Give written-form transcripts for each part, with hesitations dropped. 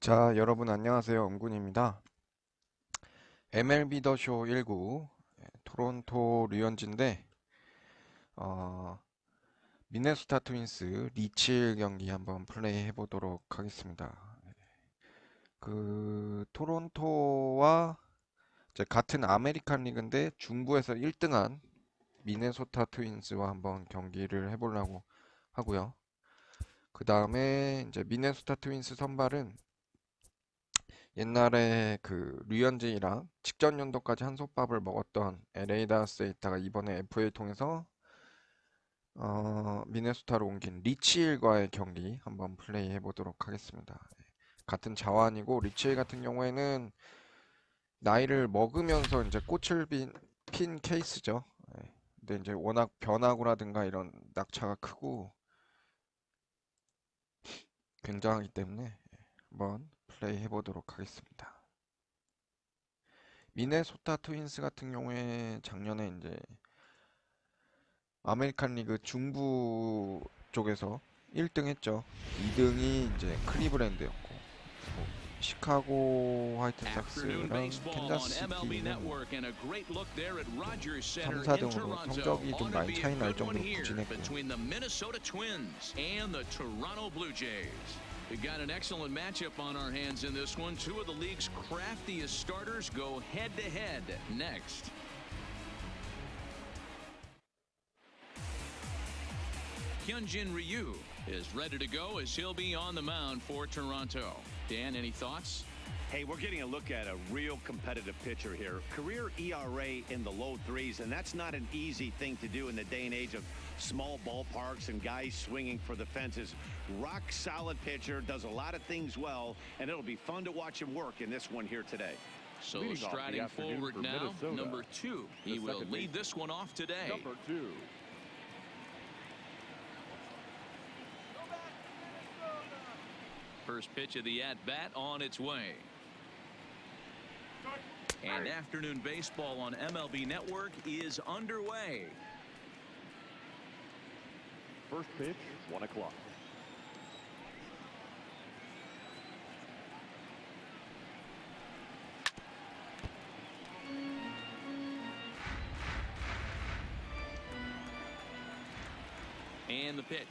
자, 여러분 안녕하세요. 엄군입니다. MLB 더쇼 19 토론토 류현진인데 미네소타 트윈스 리치힐 경기 한번 플레이 해보도록 하겠습니다. 그 토론토와 이제 같은 아메리칸 리그인데 중부에서 1등한 미네소타 트윈스와 한번 경기를 해보려고 하고요. 그 다음에 이제 미네소타 트윈스 선발은 옛날에 그 류현진이랑 직전 연도까지 한솥밥을 먹었던 LA 다저스에 있다가 이번에 FA 통해서 미네소타로 옮긴 리치힐과의 경기 한번 플레이 해보도록 하겠습니다. 같은 자완이고 리치힐 같은 경우에는 나이를 먹으면서 이제 꽃을 핀 케이스죠. 근데 이제 워낙 변화구라든가 이런 낙차가 크고 굉장하기 때문에 한번 플레이 해보도록 하겠습니다. 미네소타 트윈스 같은 경우에 작년에 이제 아메리칸 리그 중부 쪽에서 1등 했죠. 2등이 이제 클리브랜드였고, 뭐 시카고 화이트삭스랑 캔자스 시티는 3, 4등으로 성적이 좀 많이 차이 날 정도로 부진했고, We got an excellent matchup on our hands in this one. Two of the league's craftiest starters go head-to-head next. Hyunjin Ryu is ready to go as he'll be on the mound for Toronto. Dan, any thoughts? Hey, we're getting a look at a real competitive pitcher here. Career ERA in the low threes, and that's not an easy thing to do in the day and age of small ballparks and guys swinging for the fences. Rock solid pitcher, does a lot of things well, and it'll be fun to watch him work in this one here today. So striding forward now, number 2. He will lead this one off today. Number 2. First pitch of the at-bat on its way. And afternoon baseball on MLB Network is underway. First pitch, 1 o'clock. And the pitch.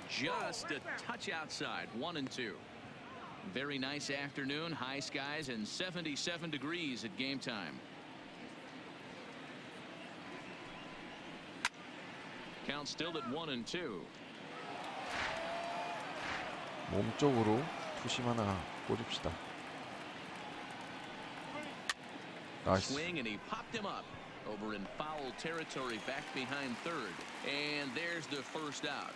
Just a touch outside, 1-2. Very nice afternoon, high skies and 77 degrees at game time. Count still at 1-2. 몸쪽으로 투심 하나 꽂읍시다. 나이스. Swing and he popped him up over in foul territory back behind third. And there's the first out.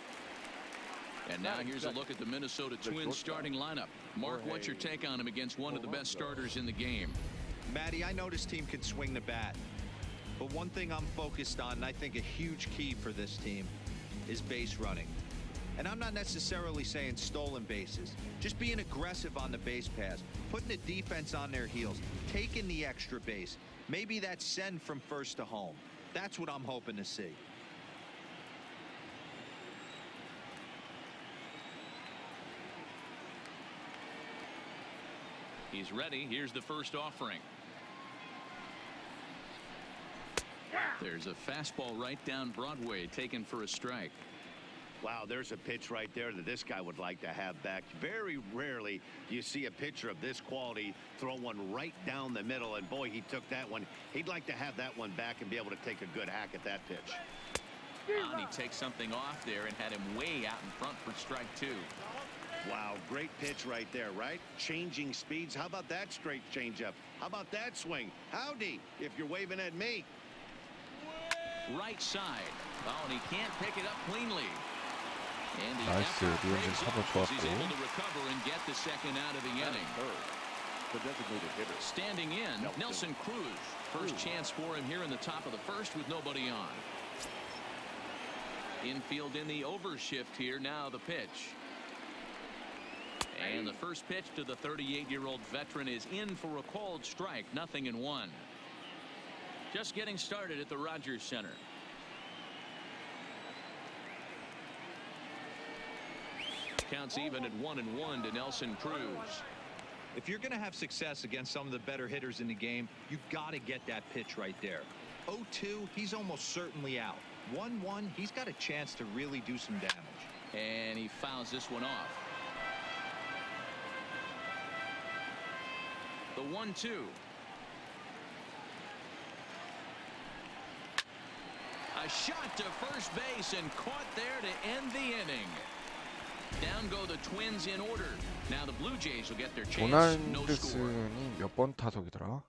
And now here's a look at the Minnesota Twins starting lineup. Mark, what's your take on him against one of the best starters in the game? Matty, I know this team can swing the bat. But one thing I'm focused on, and I think a huge key for this team, is base running. And I'm not necessarily saying stolen bases. Just being aggressive on the base pass, putting the defense on their heels, taking the extra base. Maybe that's send from first to home. That's what I'm hoping to see. He's ready. Here's the first offering. There's a fastball right down Broadway taken for a strike. Wow, there's a pitch right there that this guy would like to have back. Very rarely do you see a pitcher of this quality throw one right down the middle, and boy, he took that one. He'd like to have that one back and be able to take a good hack at that pitch. And he takes something off there and had him way out in front for strike 2. Wow, great pitch right there, right? Changing speeds. How about that straight changeup? How about that swing? Howdy, if you're waving at me. Right side. Oh, and he can't pick it up cleanly. And the 나이스. effort 류현진 pays 커버 off as he's 좋았고. able to recover and get the second out of the inning. The designated hitter. Standing in, Nelson Cruz. First chance for him here in the top of the first with nobody on. Infield in the overshift here. Now the pitch. And the first pitch to the 38-year-old veteran is in for a called strike. 0-1. Just getting started at the Rogers Center. Counts even at 1-1 to Nelson Cruz. If you're going to have success against some of the better hitters in the game, you've got to get that pitch right there. 0-2, he's almost certainly out. 1-1, he's got a chance to really do some damage. And he fouls this one off. The 1-2. A shot to first base and caught there to end the inning. Down go the Twins in order. Now the Blue Jays will get their chance. No score. 도널드슨이 몇 번 타석이더라?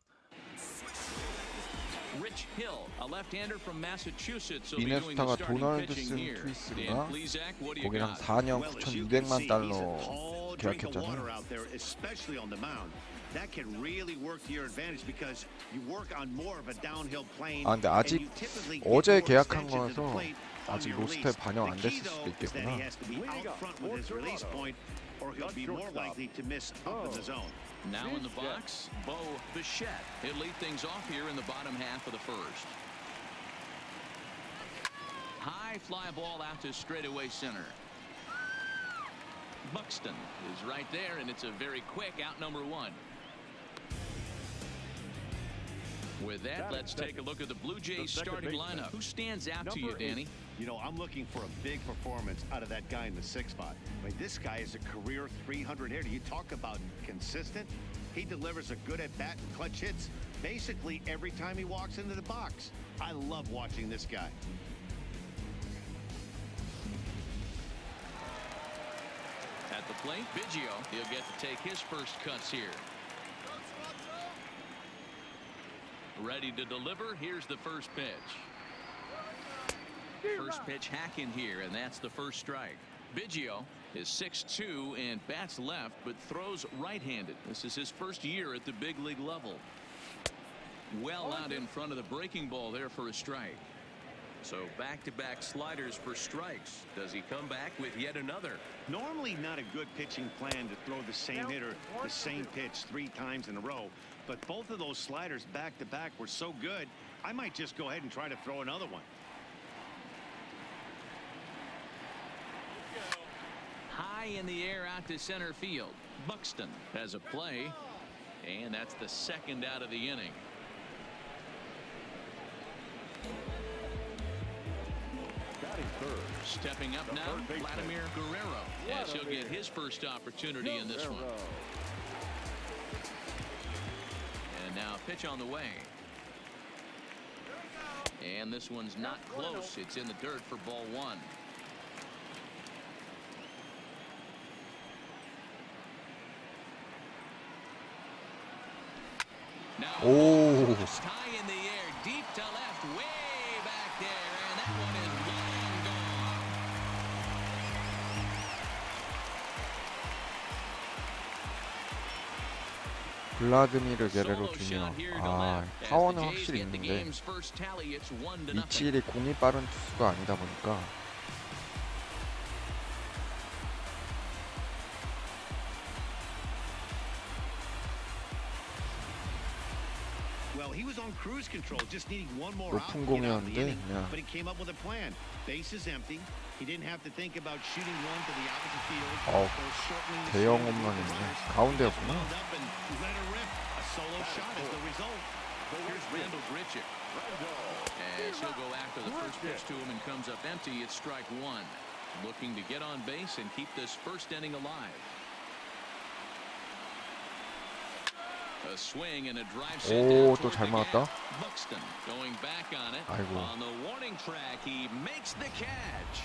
Rich Hill, a left-hander from Massachusetts, will be doing the 미네소타가 starting pitching 도널드슨 here. 트위스가 Dan Plesac, what do you 거기랑 got? 4년 Well, as you can 9,200만 see, 달러 he's a tall drink of water 계약했잖아요. out there, especially on the mound. That can really work to your advantage because you work on more of a downhill plane. 아 근데 아직 and you typically get 어제 more 계약한 extension to the 거라서 plate on 아직 your 로스터에 release. 반영 안 The key, 됐을 수도 though, is that 있겠구나. he has to be out front with his release point, or he'll be more likely to miss up in the zone. Now in the box, Bo Bichette. He'll lead things off here in the bottom half of the first. High fly ball out to straightaway center. Buxton is right there, and it's a very quick out number one. With that, let's take a look at the Blue Jays starting lineup. Who stands out to you, Danny? You know, I'm looking for a big performance out of that guy in the 6th spot. I mean, this guy is a career 300 hitter. You talk about consistent. He delivers a good at-bat and clutch hits basically every time he walks into the box. I love watching this guy. At the plate, Biggio. He'll get to take his first cuts here. Ready to deliver. Here's the first pitch. First pitch hack in here, and that's the first strike. Biggio is 6'2" and bats left, but throws right-handed. This is his first year at the big league level. Well out in front of the breaking ball there for a strike. So back-to-back sliders for strikes. Does he come back with yet another? Normally not a good pitching plan to throw the same hitter the same pitch 3 times in a row, but both of those sliders back-to-back were so good, I might just go ahead and try to throw another one. High in the air out to center field. Buxton has a play, and that's the second out of the inning. Batting third. Stepping up now, Vladimir Guerrero, as he'll get his first opportunity in this one. And now pitch on the way. And this one's not close. It's in the dirt for ball one. Now, 오. just high in the air, deep to left, way back there, and that one is long gone. 블라드미르 게레로 Solo 주니어. shot here to 아, left as 파워는 the Jays 확실히 get the 있는데 game's first tally. It's 1-0. 리치힐이 공이 빠른 투수가 아니다 보니까 Well, he was on cruise control, just needing one more out 높은 to get out of the 공이었는데 inning, 그냥 but he came up with a plan. Base is empty. He didn't have to think about shooting one to the opposite field 어, or shortening the 대형 swing with the 홈런인데 runners. 가운데였구나. Wound up and let her rip. A solo shot is the result. Here's Randall Grichuk. As he'll go after the first pitch to him and comes up empty. It's strike one. Looking to get on base and keep this first inning alive. A swing and a drive sent 오, down 또 toward 잘 the 맞았다. gap. Buxton going back on it. 아이고. On the warning track, he makes the catch.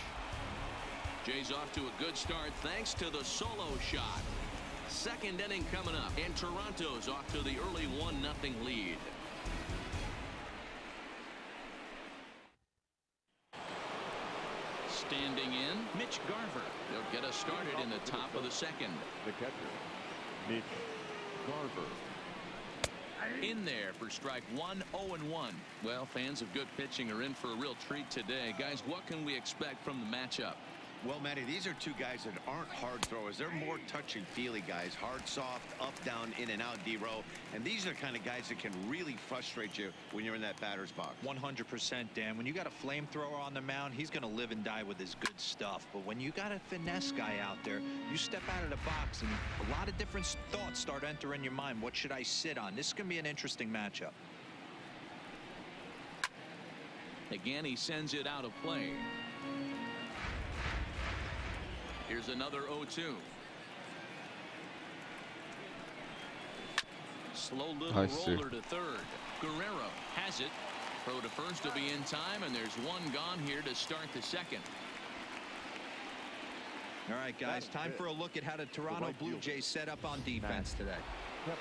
Jays off to a good start thanks to the solo shot. Second inning coming up, and Toronto's off to the early 1-0 lead. Standing in, Mitch Garver. They'll get us started in the top of the second. The catcher, Mitch Garver. In there for strike one, 0-1. Well, fans of good pitching are in for a real treat today. Guys, what can we expect from the matchup? Well, Matty, these are two guys that aren't hard throwers. They're more touchy-feely guys. Hard, soft, up, down, in and out, D-row. And these are the kind of guys that can really frustrate you when you're in that batter's box. 100%, Dan. When you got a flamethrower on the mound, he's going to live and die with his good stuff. But when you got a finesse guy out there, you step out of the box and a lot of different thoughts start entering your mind. What should I sit on? This is going to be an interesting matchup. Again, he sends it out of play. Here's another 0-2. Slow little Nice. roller to third. Guerrero has it. Throw to first will be in time, and there's one gone here to start the second. All right, guys, time for a look at how the Toronto Blue Jays set up on defense today.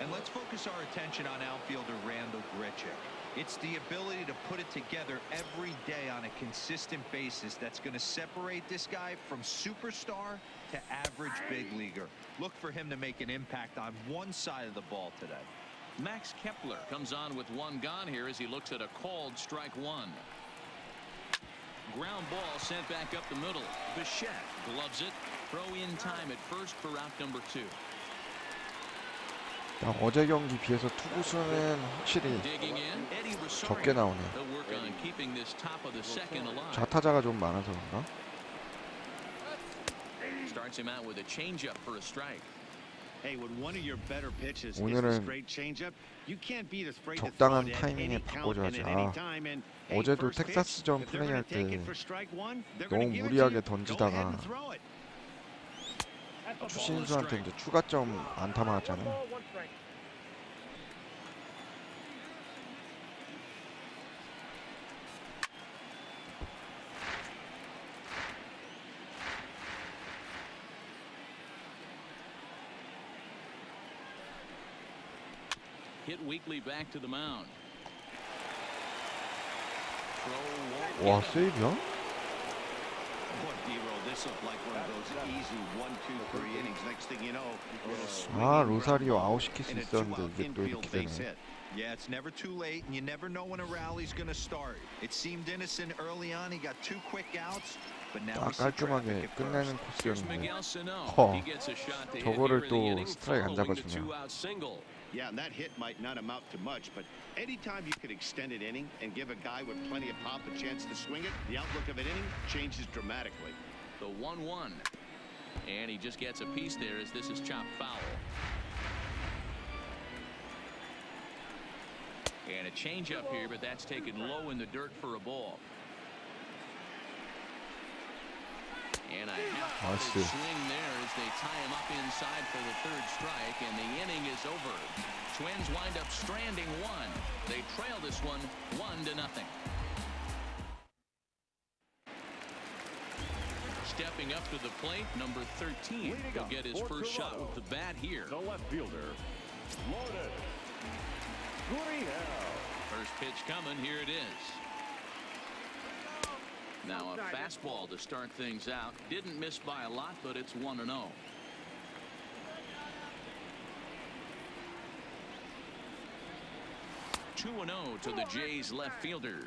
And let's focus our attention on outfielder Randall Grichuk. It's the ability to put it together every day on a consistent basis that's going to separate this guy from superstar to average big leaguer. Look for him to make an impact on one side of the ball today. Max Kepler comes on with one gone here as he looks at a called strike one. Ground ball sent back up the middle. Bichette gloves it. Throw in time at first for out number 2. 야, 어제 경기 비해서 투구수는 확실히 적게 나오네. 좌타자가 좀 많아서 그런가? Starts him out with a changeup for a strike. Hey, when one of your better pitches is 오늘은 the straight changeup, you can't be afraid to 적당한 throw it at any 타이밍에 count and 바꿔줘야지. at any time. And hey, 어제도 first pitch, 텍사스전 if they're gonna 플레이할 take 때 it for strike one, they're 너무 gonna give it to 무리하게 you. Go ahead 던지다가 and throw it. 추신수한테 이제 추가점 안타 맞았잖아요. Hit weakly back to the mound. 와, 세이브야? This looked like one of those easy 1, 2, 3 innings. Next thing you know, 아, 로사리오 아웃시킬 수 있었는데 이게 또 이렇게 되네. Yeah, it's never too late, and you never know when a rally's going to start. It seemed innocent early on. He got 2 quick outs, but now 딱 he's traffic 깔끔하게 at 끝내는 first. 코스였는데 저거를 또 스트라이크 안 잡아주면 Yeah, and that hit might not amount to much, but anytime you can extend an inning and give a guy with plenty of pop a chance to swing it, the outlook of an inning changes dramatically. The 1-1, and he just gets a piece there as this is chopped foul. And a changeup here, but that's taken low in the dirt for a ball. And a half-foot swing there as they tie him up inside for the 3rd strike, and the inning is over. Twins wind up stranding 1. They trail this one 1-0. Stepping up to the plate, number 13 will get his first shot with the bat here. The left fielder, loaded. First pitch coming, here it is. Now a fastball to start things out. Didn't miss by a lot, but it's 1-0. Two 2-0 to the Jays left fielder.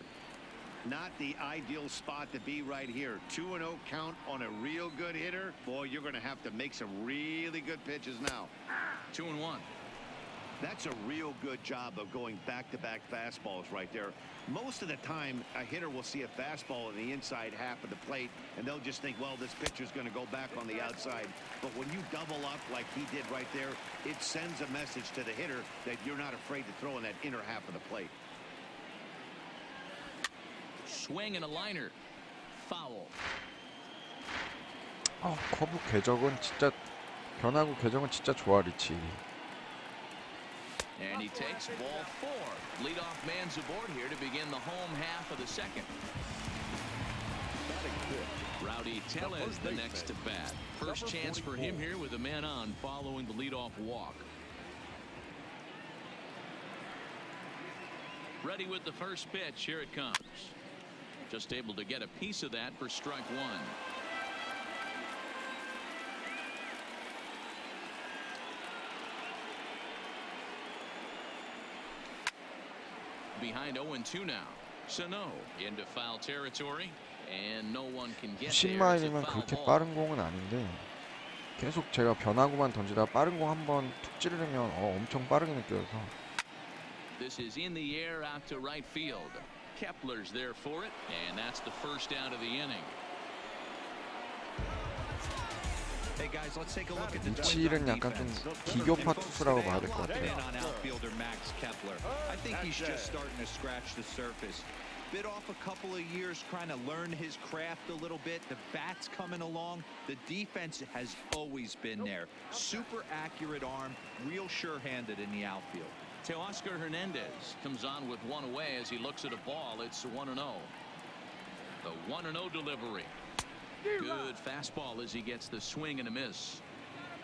Not the ideal spot to be right here. 2-0 count on a real good hitter. Boy, you're going to have to make some really good pitches now. 2-1. That's a real good job of going back-to-back fastballs right there. Most of the time, a hitter will see a fastball in the inside half of the plate, and they'll just think, well, this pitcher's going to go back on the outside. But when you double up like he did right there, it sends a message to the hitter that you're not afraid to throw in that inner half of the plate. Swing and a liner. Foul. 커브 궤적은 진짜 변화구 궤적은 진짜 좋아 리치. And he takes ball 4. Leadoff man's aboard here to begin the home half of the second. Rowdy Tellez the next to bat. First chance for him here with a man on following the leadoff walk. Ready with the first pitch. Here it comes. Just able to get a piece of that for strike 1. Behind 0-2 now. Sano into foul territory, And no one can get there. 90마일이면 그렇게 빠른 공은 아닌데 계속 제가 변화구만 던지다가 빠른 공 한번 툭 찌르면 엄청 빠르게 느껴져서. This is in the air out to right field. Kepler's there for it, and that's the first out of the inning. Hey guys, let's take a look at the 리치힐은 약간 좀 기교파 투수라고 봐야 될 것 같아요. on outfielder Max Kepler. I think he's just starting to scratch the surface. Bit off a couple of years trying to learn his craft a little bit. The bat's coming along. The defense has always been there. Super accurate arm, real sure-handed in the outfield. Teoscar Hernandez comes on with one away as he looks at a ball. It's 1-0. The 1-0 delivery. Good fastball as he gets the swing and a miss.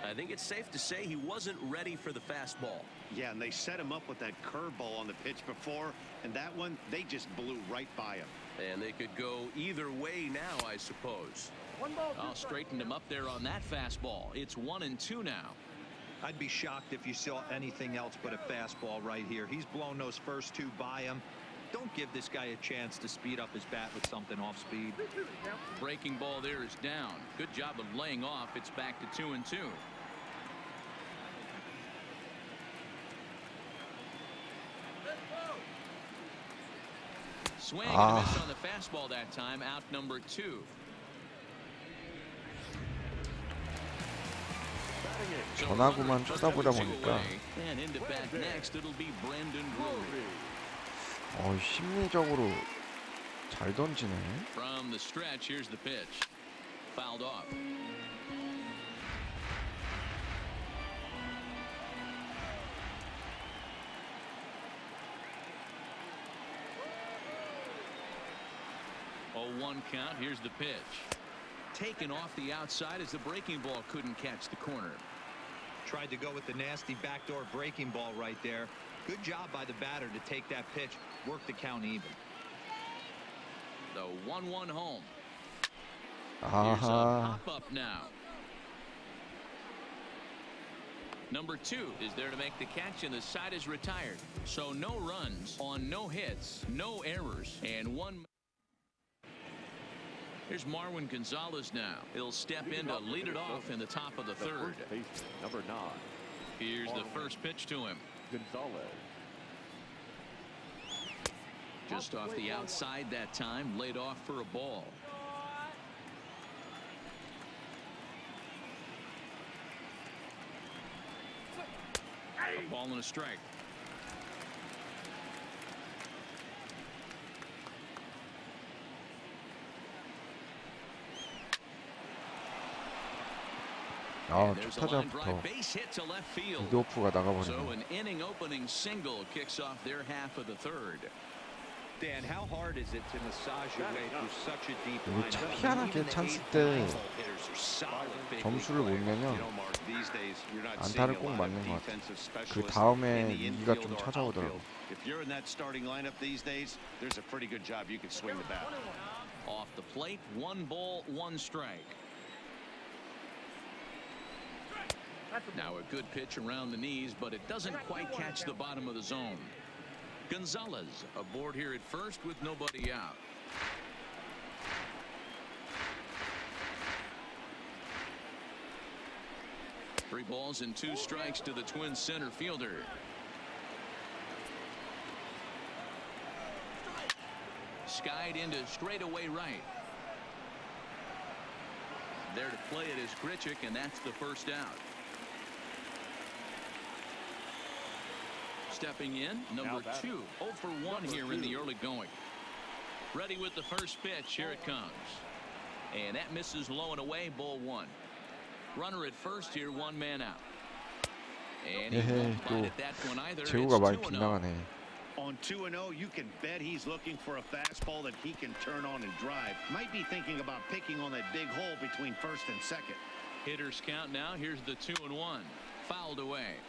I think it's safe to say he wasn't ready for the fastball. Yeah, and they set him up with that curveball on the pitch before, and that one, they just blew right by him. And they could go either way now, I suppose. I'll straighten him up there on that fastball. It's 1-2 now. I'd be shocked if you saw anything else but a fastball right here. He's blown those first two by him. Don't give this guy a chance to speed up his bat with something off speed. Breaking ball there is down. Good job of laying off. It's back to 2-2. Swing and a miss on the fastball that time. Out number 2. 변화구만 쳐다보다 보니까 And into bat next, it'll be Brandon Drury. 심리적으로 잘 던지네. From the stretch, here's the pitch. Fouled off. Oh, 1 count. Here's the pitch. Taken off the outside as the breaking ball couldn't catch the corner. Tried to go with the nasty backdoor breaking ball right there. Good job by the batter to take that pitch, work the count even. The 1-1 home. Here's a 아하. pop-up now. Number 2 is there to make the catch, and the side is retired. So no runs on no hits, no errors, and 1. Here's Marwin Gonzalez now. He'll step in to lead it off in the top of the third. Number 9. Here's the first pitch to him. Gonzalez. Just off the outside that time, laid off for a ball. A ball and a strike. And there's a line drive 타자부터 base hit to left field. 리드오프가 So 나가버리네. an inning opening single kicks off their half of the third. Dan, how hard is it to massage your way through such a deep 이거 line? 참 희한하게 찬스 때 점수를 못 내면 안타를 꼭 맞는 것 같아. 그 다음에 위기가 좀 찾아오더라고. If you're in that starting lineup these days, there's a pretty good job you can swing the bat. Off the plate, 1 ball, 1 strike. Now a good pitch around the knees, but it doesn't quite catch the bottom of the zone. Gonzalez aboard here at first with nobody out. Three balls and 2 strikes to the Twins center fielder. Skied into straightaway right. There to play it is Grichuk, and that's the first out. Stepping in, number 2, 0 for 1 here in the early going. Ready with the first pitch. Here it comes. And that misses low and away, ball 1. Runner at first here, 1 man out. And he won't bite at that one either. It's 제구가 많이 2-0. 빗나가네. On 2-0, you can bet he's looking for a fastball that he can turn on and drive. Might be thinking about picking on that big hole between first and second. Hitters count now. Here's the 2-1. Fouled away.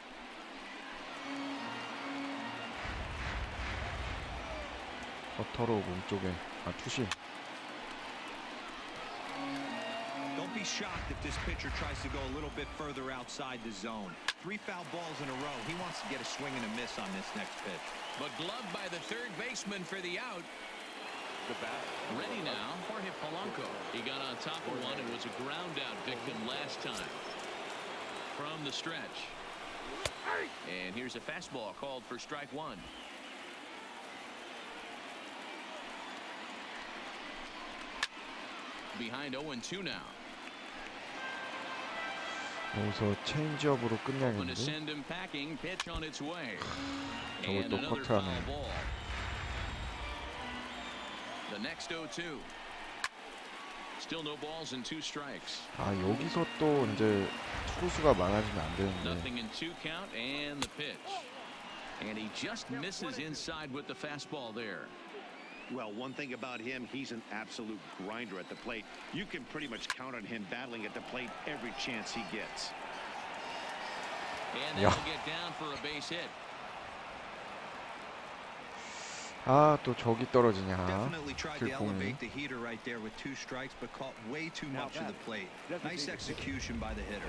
버터로 몸쪽에 투심. Don't be shocked if this pitcher tries to go a little bit further outside the zone. 3 foul balls in a row. He wants to get a swing and a miss on this next pitch. But gloved by the third baseman for the out. the bat. Ready now, Jorge Polanco. He got on top of one and was a ground out victim last time. From the stretch. And here's a fastball called for strike one. Behind 0-2 now. 여기서 체인지업으로 Going to 끝내야겠는데. send him packing. Pitch on its way. 저걸 And 또 another foul 커트하네. ball. The next 0-2. Still no balls and 2 strikes. 아, 여기서 또 이제 투수가 많아지면 안 되는데. Nothing in 2 count and the pitch. And he just misses inside with the fastball there. Well, one thing about him, he's an absolute grinder at the plate. You can pretty much count on him battling at the plate every chance he gets. And they'll get down for a base hit. 아, 또 저기 떨어지냐. Definitely tried to 길공이. elevate the heater right there with 2 strikes, but caught way too much of the plate. Nice execution by the hitter.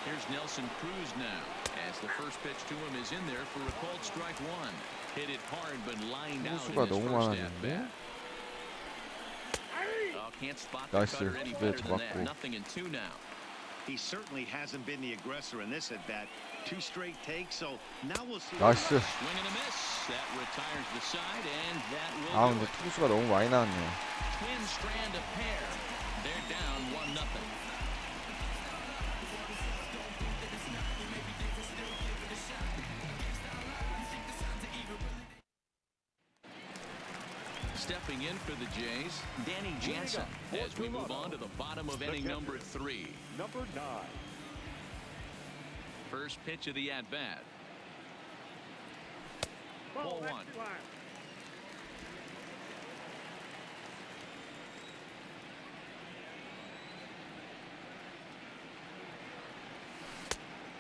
Here's Nelson Cruz now, as the first pitch to him is in there for a called strike one. Hit it hard, but lined out 투수가 in his 너무 first 많았는데. at-bat. Oh, can't spot the 나이스. cutter any 네, better than that. 잡았고. Nothing in 2 now. He certainly hasn't been the aggressor in this at bat. 2 straight takes, so now we'll see. 나이스. Swing and a miss. That retires the side, and that will 아, do 근데 it. 투수가 너무 많이 나왔네. Twin strand a pair. They're down 1-0. Stepping in for the Jays, Danny Jansen, as we move on to the bottom of inning number 3. Number 9. First pitch of the at-bat. Ball 1.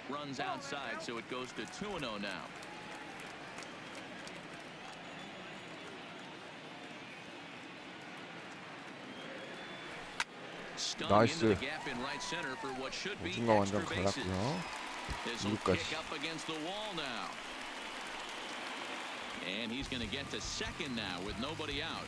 Runs outside, so it goes to 2-0 now. Stung 나이스. into the gap in right center for what should be 우중간 완전 extra bases. 갈랐고요. This will 이루까지. kick up against the wall now. And he's going to get to second now with nobody out.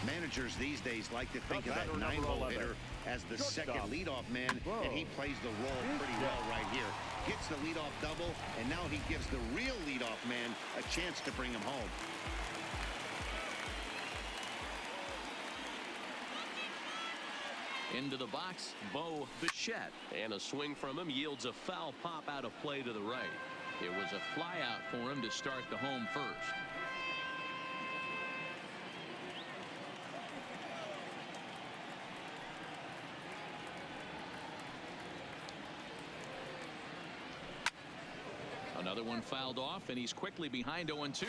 Managers these days like to think of that 9-hole hitter as the second leadoff man, and he plays the role pretty well right here. Gets the leadoff double, and now he gives the real leadoff man a chance to bring him home. Into the box, Bo Bichette. And a swing from him yields a foul pop out of play to the right. It was a fly out for him to start the home first. Another one fouled off, and he's quickly behind 0-2.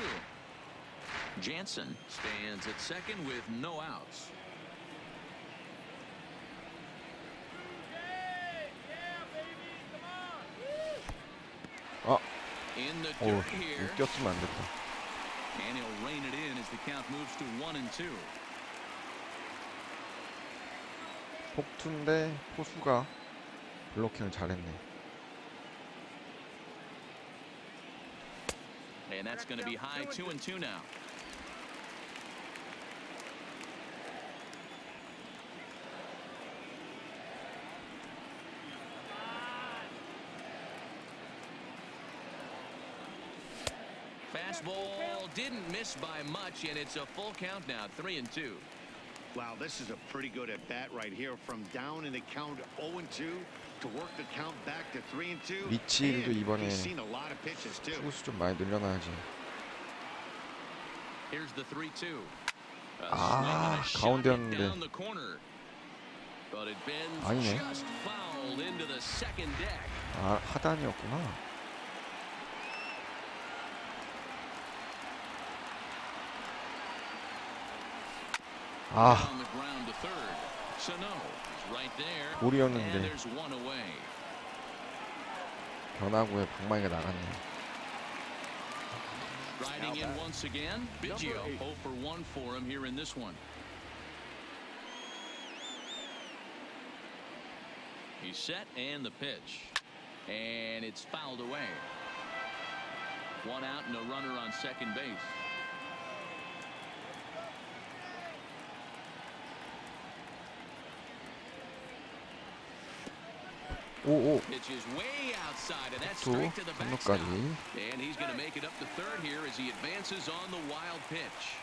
Jansen stands at second with no outs. In the 오, dirt here, 웃겼으면 안 됐다. and he'll rein it in as the count moves to 1-2. 폭투인데 포수가 블로킹을 잘했네. And that's going to be high 2-2 now. Fastball didn't miss by much, and it's a full count now, 3-2. Wow, this is a pretty good at bat right here, from down in the count 0-2 to work the count back to 3-2. 리치힐도 이번에 He's seen a lot of pitches too. 투수 좀 많이 늘려놔야지. Here's the 3-2. 아, 가운데였는데. Down the corner. But it bends 아니네. just fouled into the second deck. 아, 하단이었구나. 아, On the ground to third. Sano is right there. And 볼이었는데 there's one away. 변화구에 방망이가 나갔네. Riding in once again. Biggio 0 for 1 for him here in this one. He's set and the pitch. And it's fouled away. One out and a runner on second base. 오오 Pitch is way outside, and that's 또 straight to the backstop. 건너까지. And he's going to make it up to third here as he advances on the wild pitch.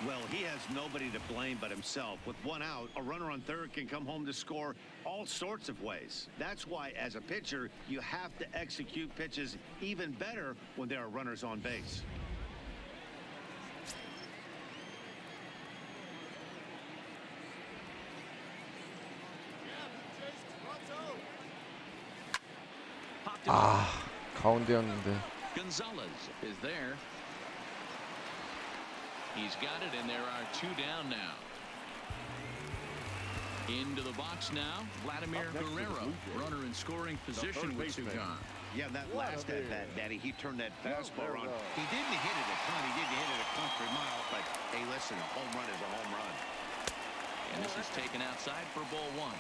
Well, he has nobody to blame but himself. With one out, a runner on third can come home to score all sorts of ways. That's why, as a pitcher, you have to execute pitches even better when there are runners on base. 아, 가운데였는데. Gonzalez is there. He's got it, and there are two down now. Into the box now, Vladimir Guerrero, runner in scoring position with two gone. Yeah, that last at bat, Daddy, he turned that fastball on. He didn't hit it a ton. He didn't hit it a country mile, but hey, listen, a home run is a home run. And this is taken outside for ball one.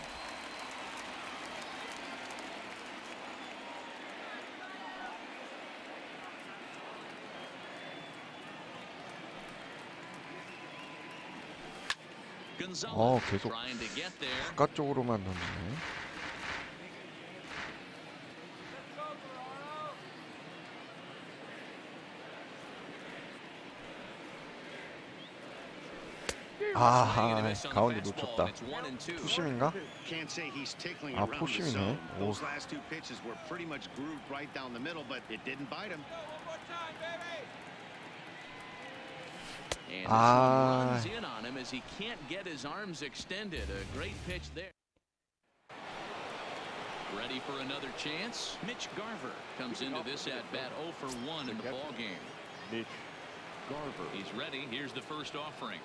Gonzalez 계속 trying to get there. 바깥쪽으로만 던지네. 아하, 가운데 놓쳤다. 투심인가? Can't say he's tickling 아, around the 포심이네. zone. 오. Those last two pitches were pretty much grooved right down the middle, but it didn't bite him. And this Ah. one runs in on him as he can't get his arms extended. A great pitch there. Ready for another chance? Mitch Garver comes into this at bat 0 for 1 in the ball game. Mitch Garver. He's ready. Here's the first offering.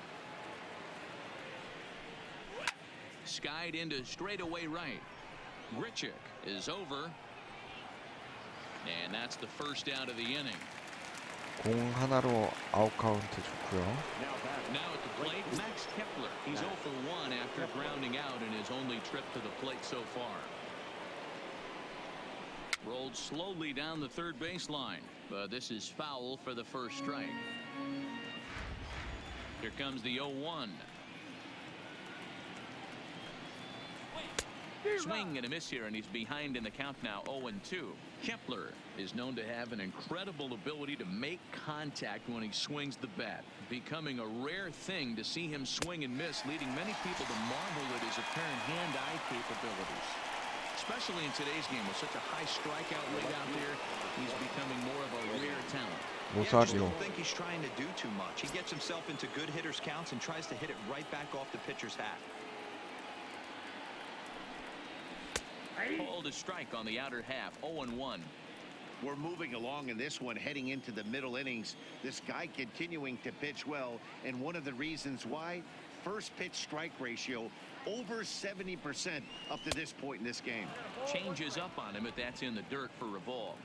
Skied into straightaway right. Grichuk is over. And that's the first out of the inning. 공 하나로 아웃 카운트 좋고요. Now at the plate, Max Kepler. He's 0 for 1 after grounding out in his only trip to the plate so far. Rolled slowly down the third baseline, but this is foul for the first strike. Here comes the 0-1. Swing and a miss here, and he's behind in the count now, 0-2. Kepler is known to have an incredible ability to make contact when he swings the bat, becoming a rare thing to see him swing and miss, leading many people to marvel at his apparent hand-eye capabilities. Especially in today's game with such a high strikeout rate out there, he's becoming more of a rare talent. Yeah, I just 로사리오. don't think he's trying to do too much. He gets himself into good hitters' counts and tries to hit it right back off the pitcher's hat. Called a strike on the outer half, 0-1. We're moving along in this one, heading into the middle innings. This guy continuing to pitch well, and one of the reasons why, first pitch strike ratio over 70% up to this point in this game. Changes up on him if that's in the dirt for a ball.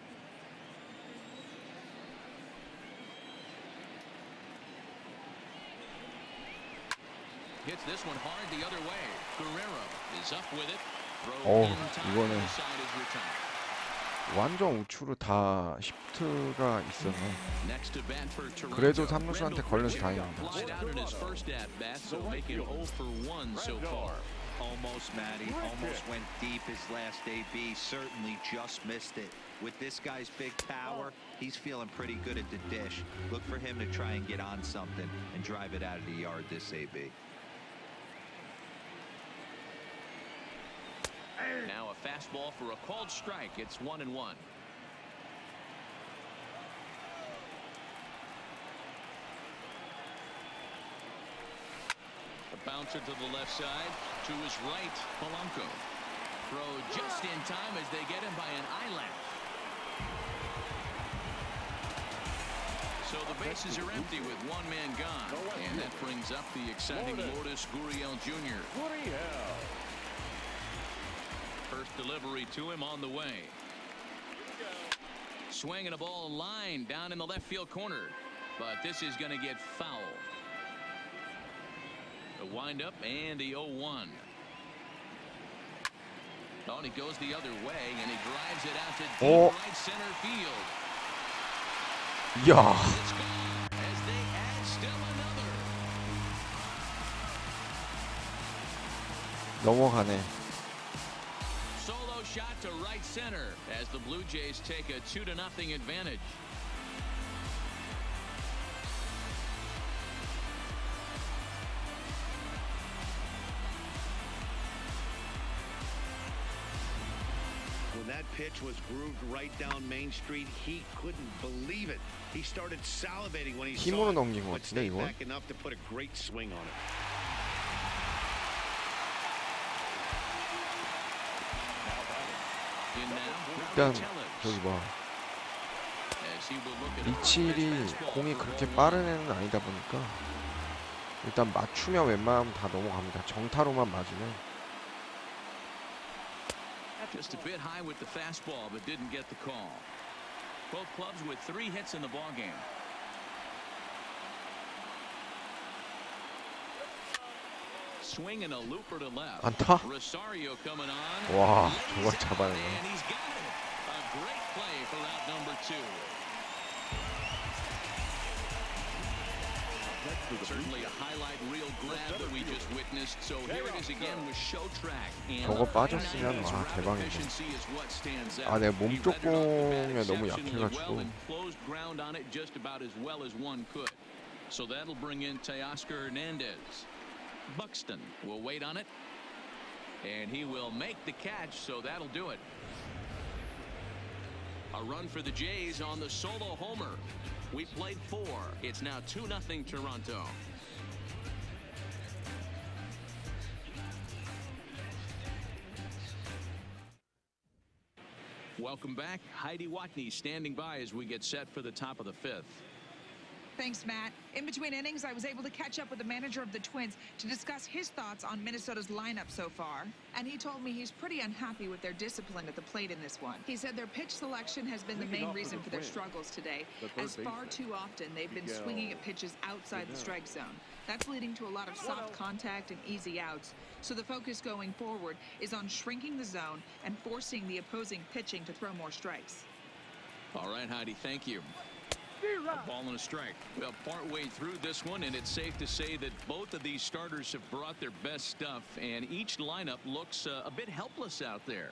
Hits this one hard the other way. Guerrero is up with it. Throw in time. 이거는 The side is retired. 완전 우측으로 다 시프트가 있어서 Next to bat for Toronto. 그래도 삼루수한테 걸려서 다행입니다. Flied out in his first at bat, so making 0 for 1 so far. Almost, Matty. Almost went deep his last AB. Certainly just missed it. With this guy's big power, he's feeling pretty good at the dish. Look for him to try and get on something and drive it out of the yard this AB. Now a fastball for a called strike. It's 1-1. A bouncer to the left side. To his right, Polanco. Throw just in time as they get him by an eyelash. So the bases are empty with one man gone. And that brings up the exciting Lourdes Gurriel Jr. First delivery to him on the way. Swinging a ball line down in the left field corner. But this is going to get foul. The windup and the 0-1. Oh, and he goes the other way, and he drives it out to deep right center field. 이야, It's gone as they add still another. 넘어가네. Solo shot to right center as the Blue Jays take a 2-0 advantage. When that pitch was grooved right down Main Street, he couldn't believe it. He started salivating when he saw 힘으로 it, 넘긴 것 but 같은데 stayed 이건? back enough to put a great swing on it. In now, 일단 Tellez. 저기 봐. As he will look at a 리치힐이 fastball 공이 for 그렇게 ball 빠른 one. 애는 아니다 보니까 일단 맞추면 웬만하면 다 넘어갑니다. 정타로만 맞으면. Just a bit high with the fastball, but didn't get the call. Both clubs with 3 hits in the ball game. Swinging a looper to left. 안타? Rosario coming on. 와, Lays 저걸 out, 잡아내네. and he's got it. A great play for out number 2. Certainly a highlight reel grab that we just witnessed. So here it is again with show track. And 저거 빠졌으면 와 대박이네. efficiency is what stands out. 아, 내가 He 몸쪽 read it off the bat 공에 너무 exceptionally well 약해가지고. and closed ground on it just about as well as one could. So that'll bring in Teoscar Hernandez. Buxton will wait on it, and he will make the catch. So that'll do it. A run for the Jays on the solo homer. We played 4. It's now 2-0 Toronto. Welcome back. Heidi Watney standing by as we get set for the top of the 5th. Thanks, Matt. In between innings, I was able to catch up with the manager of the Twins to discuss his thoughts on Minnesota's lineup so far. And he told me he's pretty unhappy with their discipline at the plate in this one. He said their pitch selection has been the main reason for their struggles today, as far too often they've been swinging at pitches outside the strike zone. That's leading to a lot of soft contact and easy outs. So the focus going forward is on shrinking the zone and forcing the opposing pitching to throw more strikes. All right, Heidi, thank you. A ball and a strike. Well, partway through this one, and it's safe to say that both of these starters have brought their best stuff, and each lineup looks a bit helpless out there.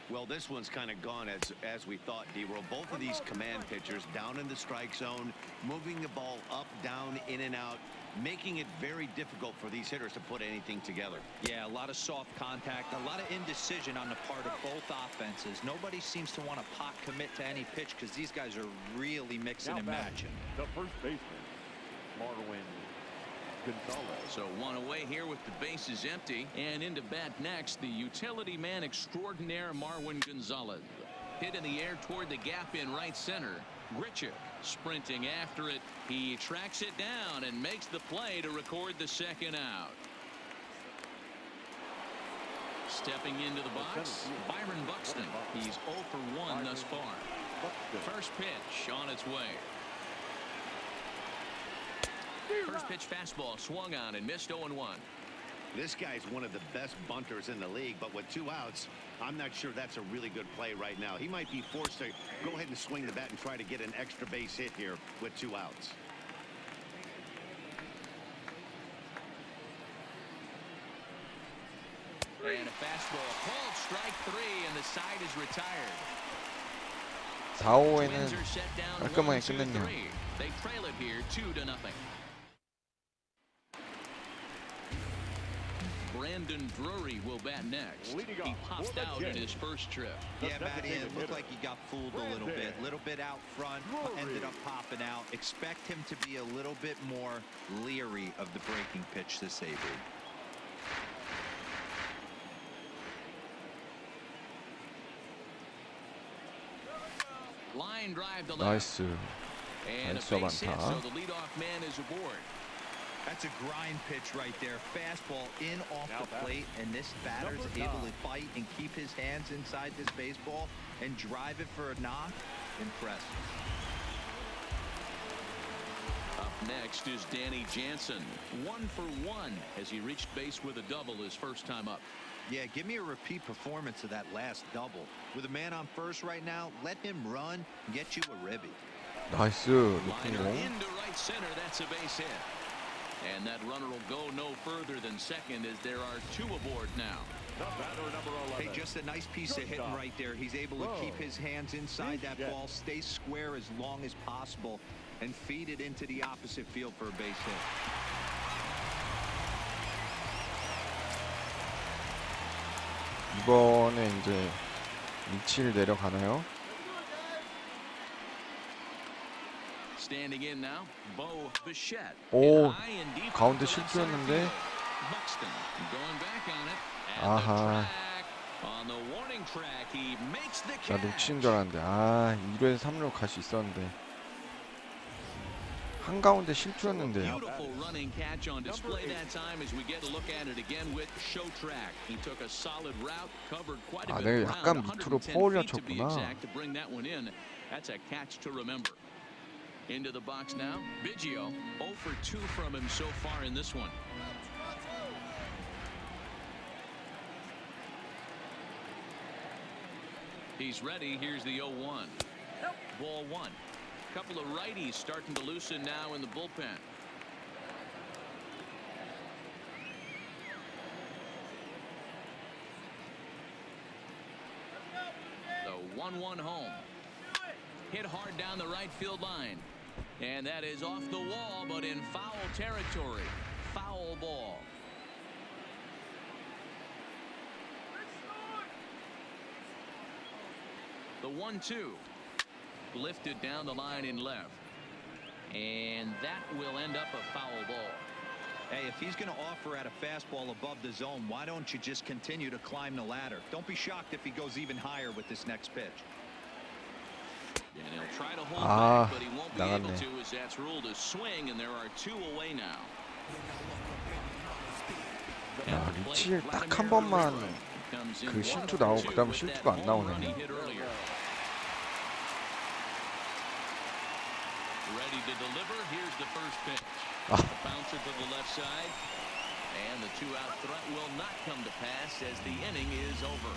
Well, this one's kind of gone as we thought, D-Roll. Both of these command pitchers down in the strike zone, moving the ball up, down, in and out, making it very difficult for these hitters to put anything together. Yeah, a lot of soft contact, a lot of indecision on the part of both offenses. Nobody seems to want to pot commit to any pitch because these guys are really mixing and matching. The first baseman, Marwin Gonzalez. So one away here with the bases empty, and into bat next, the utility man extraordinaire Marwin Gonzalez. Hit in the air toward the gap in right center. Grichuk sprinting after it. He tracks it down and makes the play to record the second out. Stepping into the box, Byron Buxton. He's 0 for 1 thus far. First pitch on its way. First pitch fastball swung on and missed 0-1. This guy's one of the best bunters in the league, but with 2 outs, I'm not sure that's a really good play right now. He might be forced to go ahead and swing the bat and try to get an extra base hit here with 2 outs. And a fastball called strike 3, and the side is retired. 4, 5에는 Twins are set down 깔끔하게 1, 2, 끝냈네요. 3. They trail it here 2-0. Brandon Drury will bat next. He popped out in his first trip. Yeah, Matty, it looked like he got fooled a little bit out front, ended up popping out. Expect him to be a little bit more leery of the breaking pitch to Avery. Line drive to left. 나이스. And a 나이스 base hit, 많다. so the leadoff man is aboard. That's a grind pitch right there. Fastball in off the plate, and this batter's able to fight and keep his hands inside this baseball and drive it for a knock. Impressive. Up next is Danny Jansen. 1 for 1 as he reached base with a double his first time up. Yeah, give me a repeat performance of that last double. With a man on first right now, let him run and get you a ribby. 나이스 높은 Liner 공. into right center. That's a base hit. And that runner will go no further than second as there are 2 aboard now. The batter, number 11. Hey, just a nice piece of hitting right there. He's able to keep his hands inside that ball, stay square as long as possible, and feed it into the opposite field for a base hit. 이번에 이제 리치힐 내려가나요? Standing in now, Bo Bichette. 오, High and deep 가운데 into left center 실수였는데. field. Buxton going back on it. At the 아하. track. On the warning track, he makes the 나 catch. 놓치는 줄 알았는데 2루에서 3루로 갈 수 있었는데 한가운데 실수였는데. Beautiful running catch on display that time as we get a look at it again with show track. He took a solid route, covered quite a bit 내가 of 약간 ground, 밑으로 110 포올려 feet to be 쳤구나. exact to bring that one in. That's a catch to remember. Into the box now, Biggio 0 for 2 from him so far in this one. He's ready. Here's the 0-1. Ball 1. Couple of righties starting to loosen now in the bullpen. The 1-1 home. Hit hard down the right field line. And that is off the wall, but in foul territory. Foul ball. The 1-2. Lifted down the line in left. And that will end up a foul ball. Hey, if he's going to offer at a fastball above the zone, why don't you just continue to climb the ladder? Don't be shocked if he goes even higher with this next pitch. And he'll try to hold 아, back, but he won't be able 나갔네. to as that's ruled a swing, and there are 2 away now. 야, 리치힐 딱 한 번만 그 실투 나오고 그 다음에 실투가 안 나오네. Ready to deliver. Here's the first pitch. 아. A bouncer to the left side. And the 2-out threat will not come to pass as the inning is over.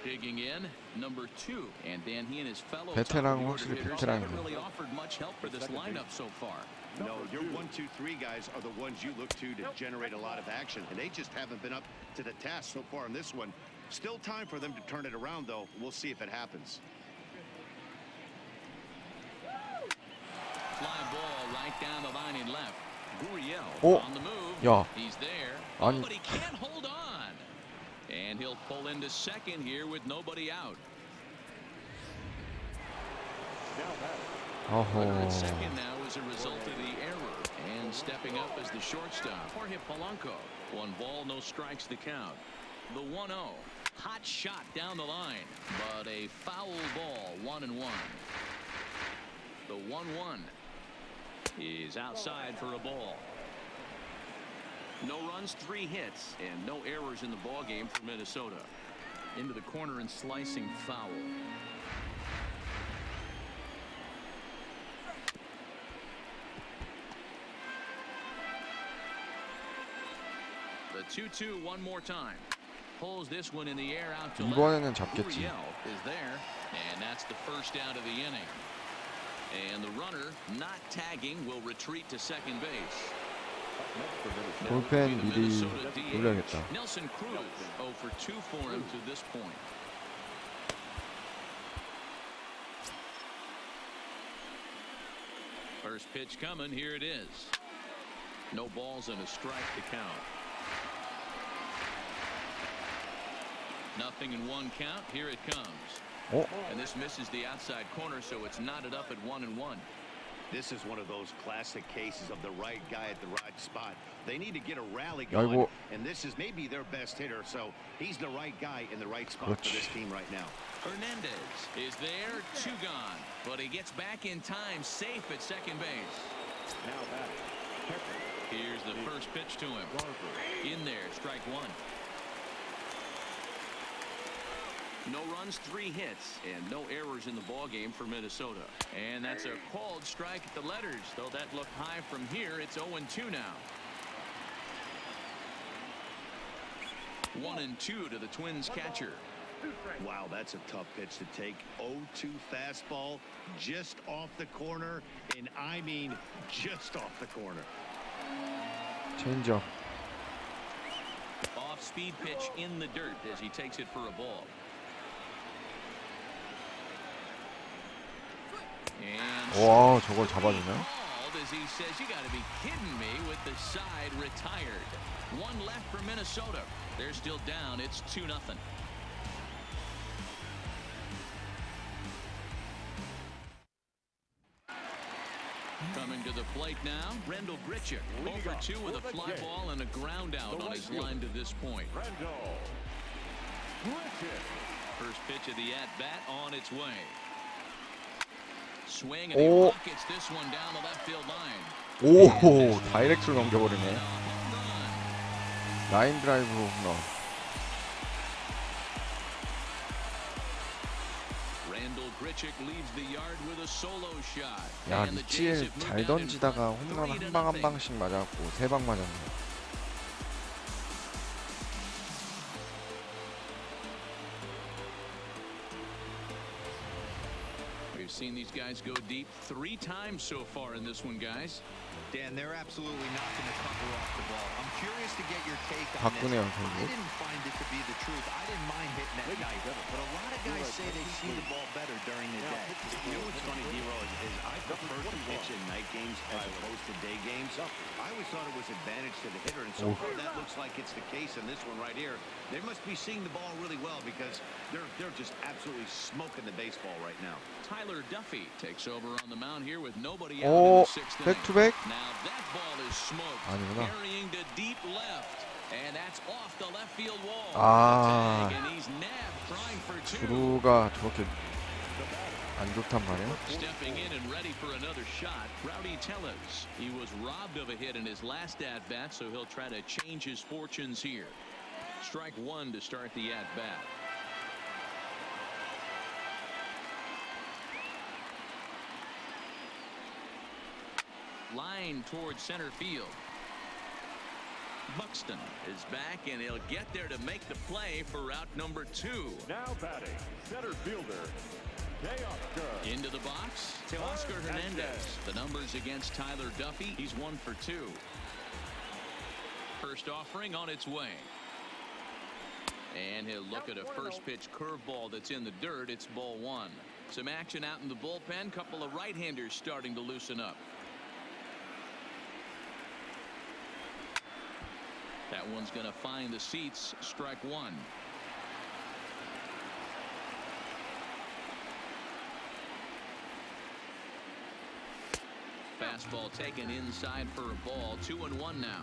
Digging in, number 2. And Dan, he and his fellow 베테랑 top-of-the-order 확실히 hitters 베테랑이네. haven't really offered much help for this lineup so far. No, your 1, 2, 3 guys are the ones you look to generate a lot of action, and they just haven't been up to the task so far in this one. Still time for them to turn it around, though. We'll see if it happens. Fly ball right down the line in left. Gurriel 오, on the move. 야, He's there. 아니. But he can't hold on. And he'll pull into second here with nobody out. Runner at 어허. second now as a result of the error. And stepping up as the shortstop, Jorge Polanco. 1 ball, no strikes to count. The 1-0. Hot shot down the line. But a foul ball, 1-1. The 1-1 is outside for a ball. No runs, 3 hits, and no errors in the ball game for Minnesota. Into the corner and slicing foul. The 2-2 one more time. Pulls this one in the air out to left. 이번에는 잡겠지. Gurriel is there, and that's the first out of the inning. And the runner not tagging will retreat to second base. 볼펜 미리 돌려야겠다. Nelson Cruz 0 for 2 for him to this point. First pitch coming. Here it is. No balls and a strike to count. Nothing in 1 count. Here it comes. 어? And this misses the outside corner, so it's knotted up at 1-1. This is one of those classic cases of the right guy at the right spot. They need to get a rally 야, going, 이거 and this is maybe their best hitter, so he's the right guy in the right spot 그렇지. for this team right now. Hernandez is there, 2 gone, but he gets back in time, safe at second base. Now back. Here's the first pitch to him. In there, strike 1. No runs, 3 hits, and no errors in the ball game for Minnesota. And that's a called strike at the letters, though that looked high from here. It's 0-2 now. 1-2 to the Twins catcher. Wow, that's a tough pitch to take. 0-2 fastball just off the corner, and I mean just off the corner. 체인지업. Off-speed pitch in the dirt as he takes it for a ball. And 와, 저걸 잡아주네. called as he says, "You got to be kidding me," with the side retired. One left for Minnesota. They're still down. It's 2-0. Coming to the plate now, Rendell Grichuk, 0 for 2 with a fly ball and a ground out on his line to this point. First pitch of the at-bat on its way. Swing, and he rockets this one down the left field line. 오, 다이렉트로 넘겨버리네. 라인 드라이브 홈런. Rendell Grichuk leaves the yard with a solo shot. 야, And the Jays 리치힐 have moved 잘 down in 던지다가 front, 홈런 3-0. 한 방 한 방씩 맞았고 3방 맞았네. We've seen these guys go deep 3 times so far in this one, guys. Dan, they're absolutely not going to cover off the ball. I'm curious to get your take on 바꾸네요, this. I 결국. didn't find it to be the truth. I didn't mind hitting that night, but a lot of guys say they see the ball better during the day. You know what's funny, D-Roll, is I prefer to pitch in night games as opposed to day games. I always thought it was advantage to the hitter, and so far that looks like it's the case in this one right here. They must be seeing the ball really well because they're just absolutely smoking the baseball right now. Tyler Duffy takes over on the mound here with nobody out 오, in the 6th inning. 백투백? Now that ball is smoked. 아니구나. Carrying to deep left. And that's off the left field wall. 아. And he's nabbed trying for 2. 주루가 저렇게 안 좋단 말이야? Stepping in and ready for another shot, Rowdy Tellez. He was robbed of a hit in his last at-bat, so he'll try to change his fortunes here. Strike 1 to start the at-bat. Line towards center field. Buxton is back, and he'll get there to make the play for route number 2. Now batting, center fielder, Teoscar. Into the box, Teoscar Hernandez. The numbers against Tyler Duffy. He's 1 for 2. First offering on its way. And he'll look at a first pitch curveball that's in the dirt. It's ball 1. Some action out in the bullpen. Couple of right-handers starting to loosen up. That one's going to find the seats. Strike 1. Fastball taken inside for a ball. 2-1 now.